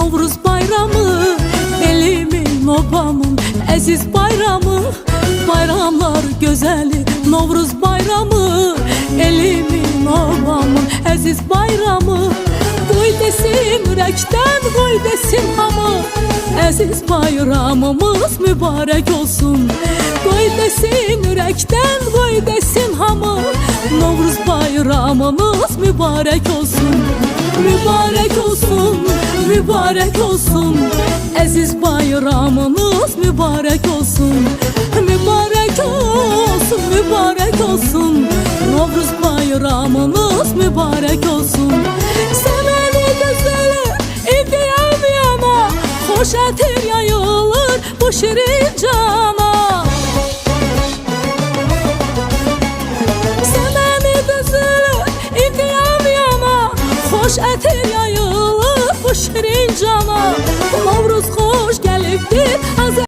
Novruz bayramı, elimin obamın əziz bayramı. Bayramlar gözəli Novruz bayramı, elimin obamın əziz bayramı. Qoy desin ürəkdən, qoy desin hamı, əziz bayramımız mübarək olsun. Qoy desin ürəkdən, qoy desin hamı, Novruz bayramımız mübarək olsun. Mübarək olsun, mübarək olsun, əziz bayramımız mübarək olsun. Mübarək olsun, mübarək olsun, Novruz bayramımız mübarək olsun. Sevəni gözəli evdəyəm yana, xoş ətir yayılır bu şirin cana. Sevəni gözəli evdəyəm yana, xoş ətir yayılır bu şirin cana. Novruz